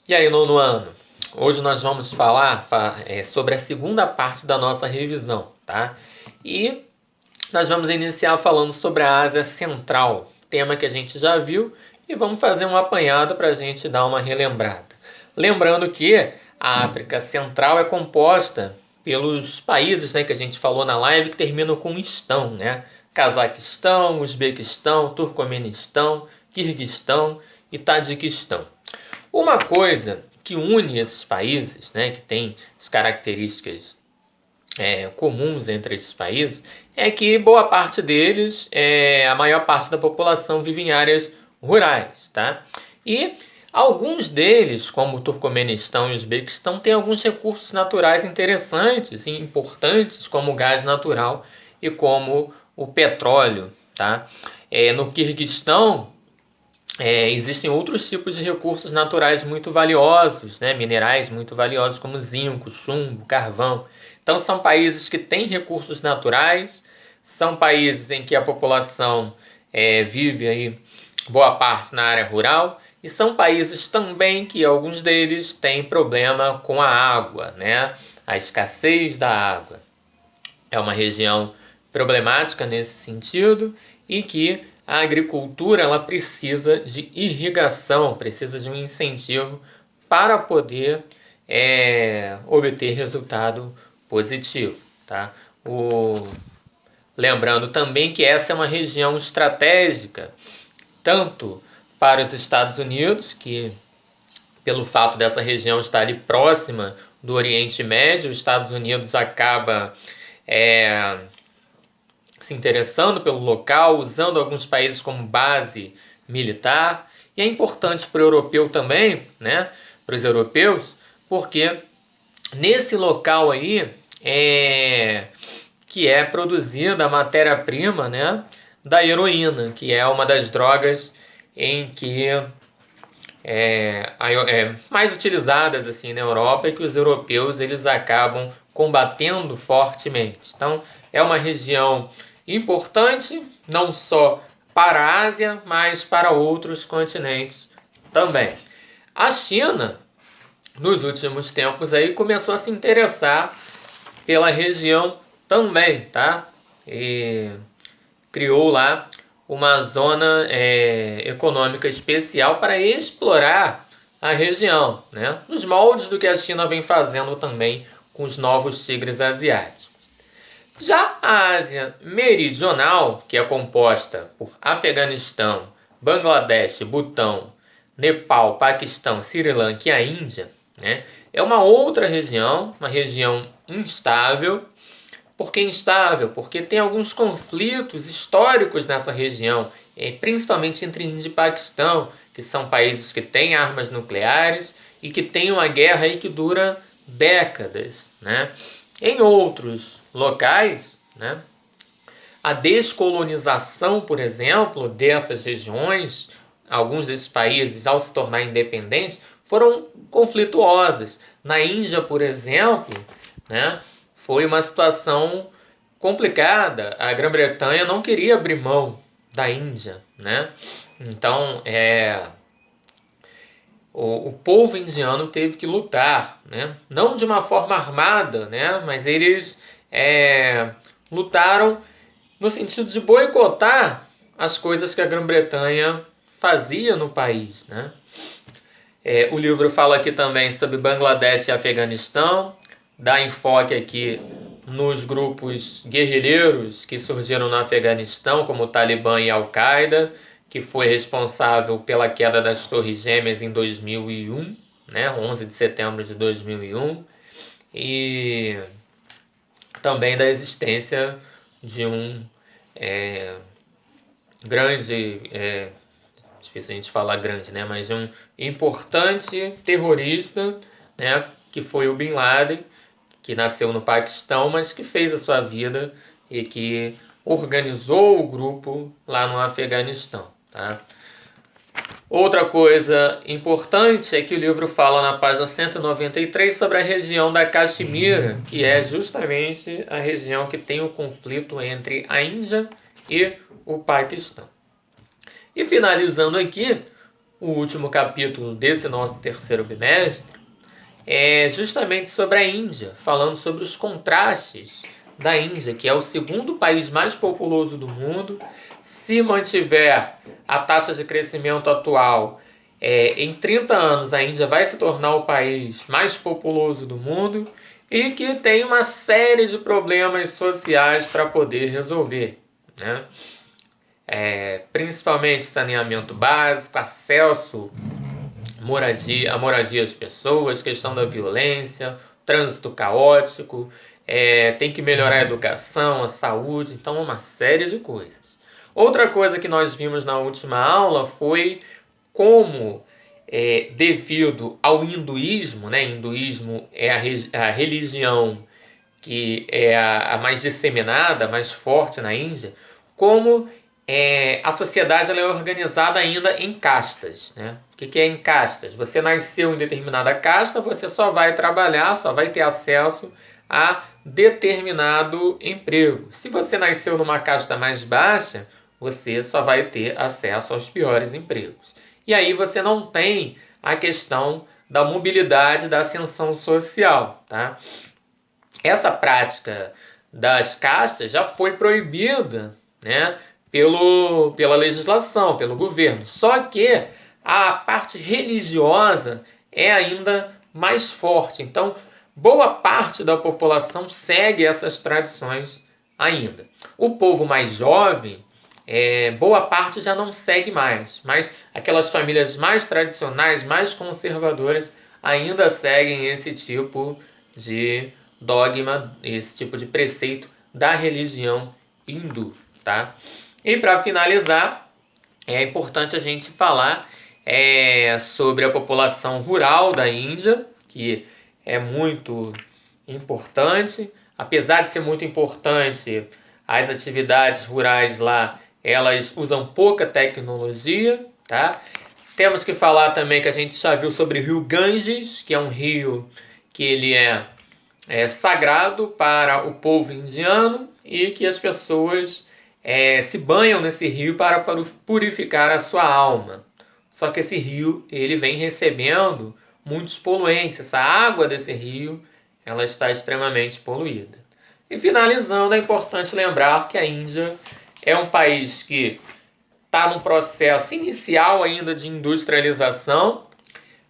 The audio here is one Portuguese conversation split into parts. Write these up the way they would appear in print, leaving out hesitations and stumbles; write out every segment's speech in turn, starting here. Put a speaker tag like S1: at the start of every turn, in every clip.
S1: E aí, nono ano? Hoje nós vamos falar sobre a segunda parte da nossa revisão, tá? E nós vamos iniciar falando sobre a Ásia Central, tema que a gente já viu, e vamos fazer um apanhado para a gente dar uma relembrada. Lembrando que a África Central é composta pelos países, né, que a gente falou na live que terminam com estão, né? Cazaquistão, Uzbequistão, Turcomenistão, Quirguistão e Tadiquistão. Uma coisa que une esses países, né, que tem as características comuns entre esses países, é que boa parte deles, a maior parte da população vive em áreas rurais, tá? E alguns deles, como o Turcomenistão e o Uzbequistão, têm alguns recursos naturais interessantes e importantes, como o gás natural e como o petróleo, tá? No Quirguistão, existem outros tipos de recursos naturais muito valiosos, né? Minerais muito valiosos como zinco, chumbo, carvão. Então são países que têm recursos naturais, são países em que a população vive aí boa parte na área rural e são países também que alguns deles têm problema com a água, né? A escassez da água. É uma região problemática nesse sentido e que a agricultura ela precisa de irrigação, precisa de um incentivo para poder obter resultado positivo. Tá? Lembrando também que essa é uma região estratégica, tanto para os Estados Unidos, que pelo fato dessa região estar ali próxima do Oriente Médio, os Estados Unidos acaba se interessando pelo local, usando alguns países como base militar. E é importante para o europeu também, né, para os europeus, porque nesse local aí que é produzida a matéria-prima, né, da heroína, que é uma das drogas em que mais utilizadas assim na Europa e que os europeus eles acabam combatendo fortemente. Então é uma região importante não só para a Ásia, mas para outros continentes também. A China, nos últimos tempos aí, começou a se interessar pela região também, tá? E criou lá uma zona econômica especial para explorar a região, né? Nos moldes do que a China vem fazendo também com os novos tigres asiáticos. Já a Ásia Meridional, que é composta por Afeganistão, Bangladesh, Butão, Nepal, Paquistão, Sri Lanka e a Índia, né, é uma outra região, uma região instável. Por que instável? Porque tem alguns conflitos históricos nessa região, principalmente entre Índia e Paquistão, que são países que têm armas nucleares e que têm uma guerra aí que dura décadas, né? Em outros locais, né, a descolonização, por exemplo, dessas regiões, alguns desses países, ao se tornar independentes, foram conflituosas. Na Índia, por exemplo, né, foi uma situação complicada. A Grã-Bretanha não queria abrir mão da Índia, né? Então, o povo indiano teve que lutar, né? Não de uma forma armada, né? Mas eles lutaram no sentido de boicotar as coisas que a Grã-Bretanha fazia no país, né? O livro fala aqui também sobre Bangladesh e Afeganistão, dá enfoque aqui nos grupos guerrilheiros que surgiram no Afeganistão, como o Talibã e a Al-Qaeda, que foi responsável pela queda das Torres Gêmeas em 2001, né, 11 de setembro de 2001, e também da existência de um grande, difícil a gente falar grande, né, mas um importante terrorista, né, que foi o Bin Laden, que nasceu no Paquistão, mas que fez a sua vida e que organizou o grupo lá no Afeganistão. Tá? Outra coisa importante é que o livro fala na página 193 sobre a região da Caxemira, que é justamente a região que tem o conflito entre a Índia e o Paquistão. E finalizando aqui, o último capítulo desse nosso terceiro bimestre é justamente sobre a Índia, falando sobre os contrastes da Índia, que é o segundo país mais populoso do mundo. Se mantiver a taxa de crescimento atual, em 30 anos a Índia vai se tornar o país mais populoso do mundo e que tem uma série de problemas sociais para poder resolver, né? Principalmente saneamento básico, acesso a moradia às pessoas, questão da violência, trânsito caótico, tem que melhorar a educação, a saúde, então uma série de coisas. Outra coisa que nós vimos na última aula foi como, devido ao hinduísmo, né, hinduísmo é a religião que é a mais disseminada, a mais forte na Índia, como a sociedade ela é organizada ainda em castas, né? O que é em castas? Você nasceu em determinada casta, você só vai trabalhar, só vai ter acesso a determinado emprego. Se você nasceu numa casta mais baixa, você só vai ter acesso aos piores empregos. E aí você não tem a questão da mobilidade, da ascensão social, tá? Essa prática das castas já foi proibida, né, pela legislação, pelo governo. Só que a parte religiosa é ainda mais forte. Então, boa parte da população segue essas tradições ainda. O povo mais jovem, boa parte já não segue mais, mas aquelas famílias mais tradicionais, mais conservadoras, ainda seguem esse tipo de dogma, esse tipo de preceito da religião hindu, tá? E para finalizar, é importante a gente falar sobre a população rural da Índia, que é muito importante. Apesar de ser muito importante, as atividades rurais lá, elas usam pouca tecnologia, tá? Temos que falar também que a gente já viu sobre o rio Ganges, que é um rio que ele é sagrado para o povo indiano e que as pessoas se banham nesse rio para purificar a sua alma. Só que esse rio ele vem recebendo muitos poluentes. Essa água desse rio ela está extremamente poluída. E finalizando, é importante lembrar que a Índia é um país que está num processo inicial ainda de industrialização,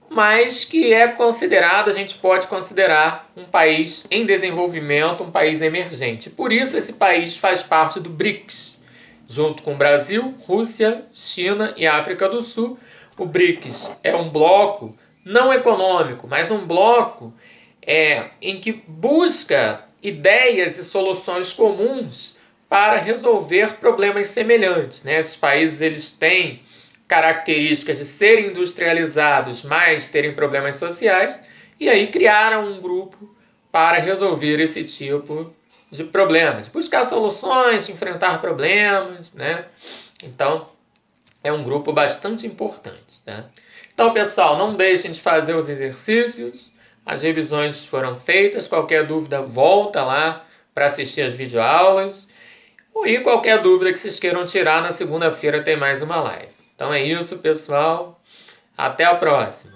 S1: mas que é considerado, a gente pode considerar um país em desenvolvimento, um país emergente. Por isso esse país faz parte do BRICS, junto com Brasil, Rússia, China e África do Sul. O BRICS é um bloco não econômico, mas um bloco em que busca ideias e soluções comuns para resolver problemas semelhantes, né? Esses países eles têm características de serem industrializados, mas terem problemas sociais, e aí criaram um grupo para resolver esse tipo de problemas, buscar soluções, enfrentar problemas, né? Então, é um grupo bastante importante, né? Então, pessoal, não deixem de fazer os exercícios, as revisões foram feitas, qualquer dúvida volta lá para assistir as videoaulas, e qualquer dúvida que vocês queiram tirar, na segunda-feira tem mais uma live. Então é isso, pessoal. Até a próxima.